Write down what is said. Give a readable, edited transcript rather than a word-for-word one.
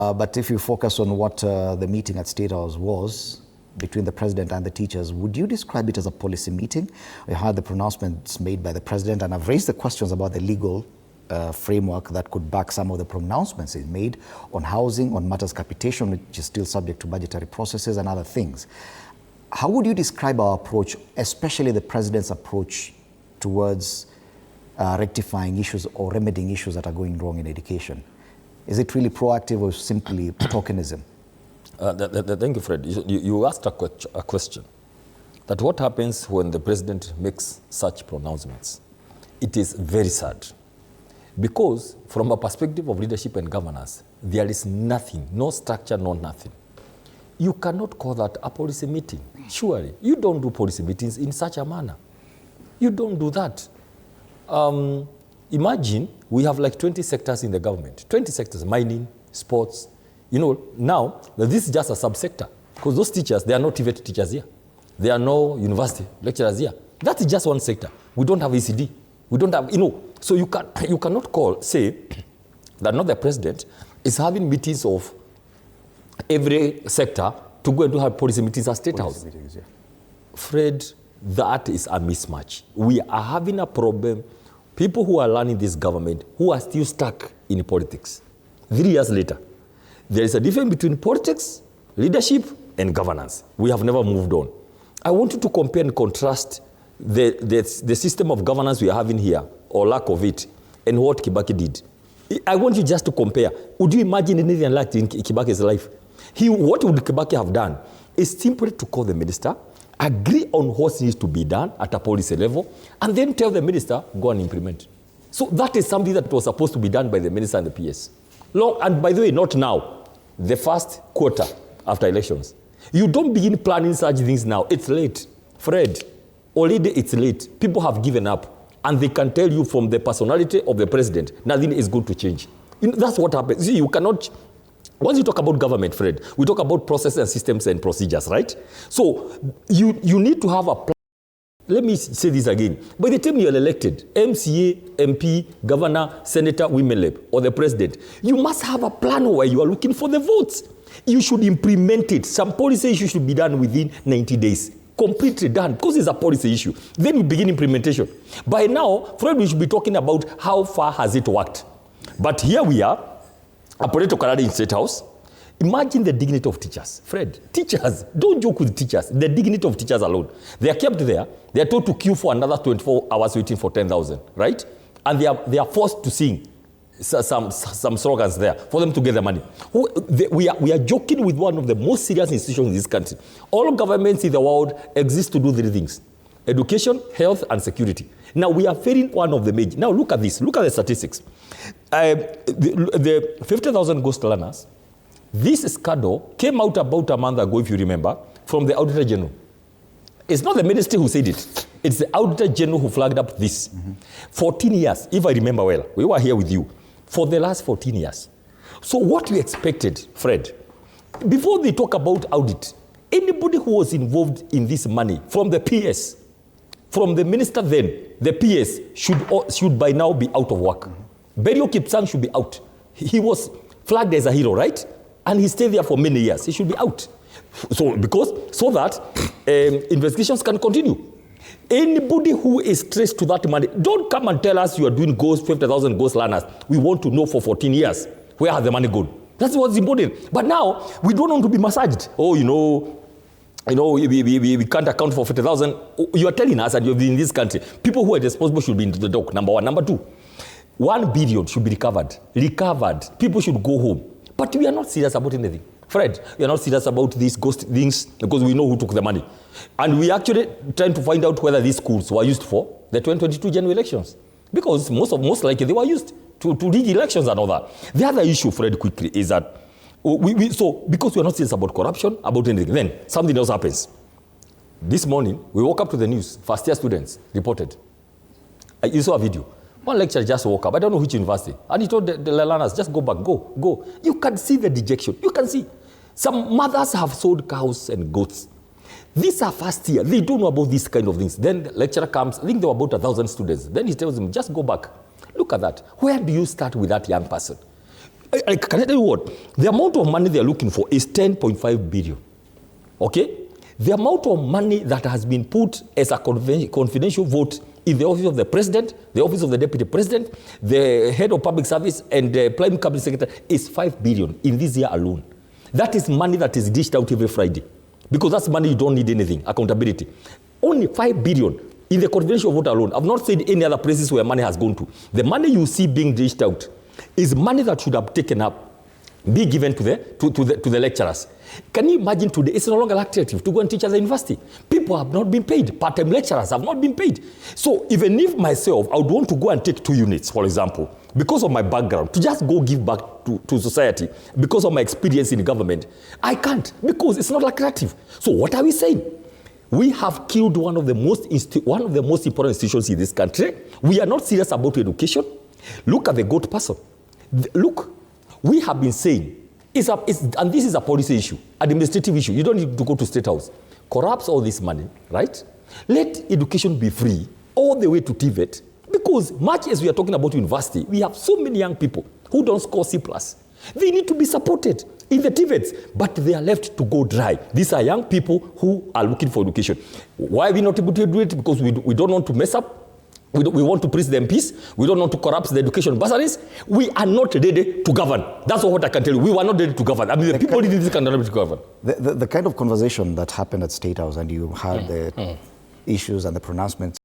But if you focus on what the meeting at State House was between the president and the teachers, would you describe it as a policy meeting? We had the pronouncements made by the president, and I've raised the questions about the legal framework that could back some of the pronouncements he made on housing, on matters capitation, which is still subject to budgetary processes and other things. How would you describe our approach, especially the president's approach towards rectifying issues or remedying issues that are going wrong in education? Is it really proactive or simply tokenism? Thank you, Fred. You asked a question that what happens when the president makes such pronouncements. It is very sad because from a perspective of leadership and governance, there is nothing, no structure, no nothing. You cannot call that a policy meeting. Surely, you don't do policy meetings in such a manner. You don't do that. Imagine we have like 20 sectors in the government, 20 sectors, mining, sports. You know, now this is just a subsector because those teachers, they are not TVET teachers here. There are no university lecturers here. That is just one sector. We don't have ECD. We don't have, so you cannot say that not the president is having meetings of every sector to go and have policy meetings at State House. Meetings, yeah. Fred, that is a mismatch. We are having a problem. People who are learning this government who are still stuck in politics. 3 years later, there is a difference between politics, leadership, and governance. We have never moved on. I want you to compare and contrast the system of governance we are having here, or lack of it, and what Kibaki did. I want you just to compare. Would you imagine anything like in Kibaki's life? What would Kibaki have done is simply to call the minister, agree on what needs to be done at a policy level, and then tell the minister, go and implement. So that is something that was supposed to be done by the minister and the PS. And by the way, not now, the first quarter after elections. You don't begin planning such things now. It's late. Fred, already it's late. People have given up. And they can tell you from the personality of the president, nothing is going to change. That's what happens. See, you cannot... Once you talk about government, Fred, we talk about processes and systems and procedures, right? So you need to have a plan. Let me say this again. By the time you're elected, MCA, MP, governor, senator, women rep, or the president, you must have a plan where you are looking for the votes. You should implement it. Some policy issue should be done within 90 days. Completely done, because it's a policy issue. Then you begin implementation. By now, Fred, we should be talking about how far has it worked. But here we are, a political career in State House. Imagine the dignity of teachers. Fred, teachers, don't joke with teachers. The dignity of teachers alone. They are kept there. They are told to queue for another 24 hours waiting for 10,000, right? And they are forced to sing some slogans there for them to get the money. We are joking with one of the most serious institutions in this country. All governments in the world exist to do 3 things: education, health, and security. Now we are failing one of the major. Now look at this. Look at the statistics. The 50,000 ghost learners, this scandal came out about a month ago, if you remember, from the Auditor General. It's not the ministry who said it. It's the Auditor General who flagged up this. 14 years, if I remember well, we were here with you, for the last 14 years. So what we expected, Fred, before they talk about audit, anybody who was involved in this money, from the PS, from the minister then, the PS should by now be out of work. Berio Kipsang should be out. He was flagged as a hero, right? And he stayed there for many years. He should be out. So that investigations can continue. Anybody who is traced to that money, don't come and tell us you are doing 50,000 ghost learners. We want to know for 14 years, where has the money gone? That's what's important. But now, we don't want to be massaged. Oh, we can't account for 50,000. You are telling us that you've been in this country. People who are responsible should be in the dock, number one. Number two, 1 billion should be recovered. People should go home. But we are not serious about anything. Fred, we are not serious about these ghost things because we know who took the money. And we actually trying to find out whether these schools were used for the 2022 general elections. Because most likely they were used to rig elections and all that. The other issue, Fred, quickly, is that because we are not serious about corruption, about anything, then something else happens. This morning, we woke up to the news. First-year students reported. You saw a video. One lecturer just woke up. I don't know which university. And he told the learners, just go back, go. You can see the dejection. You can see. Some mothers have sold cows and goats. These are first year. They don't know about these kind of things. Then the lecturer comes. I think there were about 1,000 students. Then he tells them, just go back. Look at that. Where do you start with that young person? Can I tell you what? The amount of money they're looking for is 10.5 billion. Okay? The amount of money that has been put as a confidential vote in the office of the president, the office of the deputy president, the head of public service, and the prime cabinet secretary is 5 billion in this year alone. That is money that is dished out every Friday. Because that's money you don't need anything, accountability. Only 5 billion in the confidential vote alone. I've not seen any other places where money has gone to. The money you see being dished out is money that should have taken up, be given to the lecturers. Can you imagine today, it's no longer attractive to go and teach at the university. People have not been paid. Part-time lecturers have not been paid. So even if myself, I would want to go and take 2 units, for example, because of my background, to just go give back to society, because of my experience in government, I can't, because it's not attractive. So what are we saying? We have killed one of the most important institutions in this country. We are not serious about education. Look at the GOAT person. Look, we have been saying, and this is a policy issue, administrative issue. You don't need to go to State House. Corrupts all this money, right? Let education be free all the way to TVET, because much as we are talking about university, we have so many young people who don't score C+. They need to be supported in the TVETs, but they are left to go dry. These are young people who are looking for education. Why are we not able to do it? Because we don't want to mess up. We want to preach them peace. We don't want to corrupt the education bursaries. We are not ready to govern. That's what I can tell you. We were not ready to govern. I mean, the people in this country are not ready to govern. The kind of conversation that happened at State House, and you had the issues and the pronouncements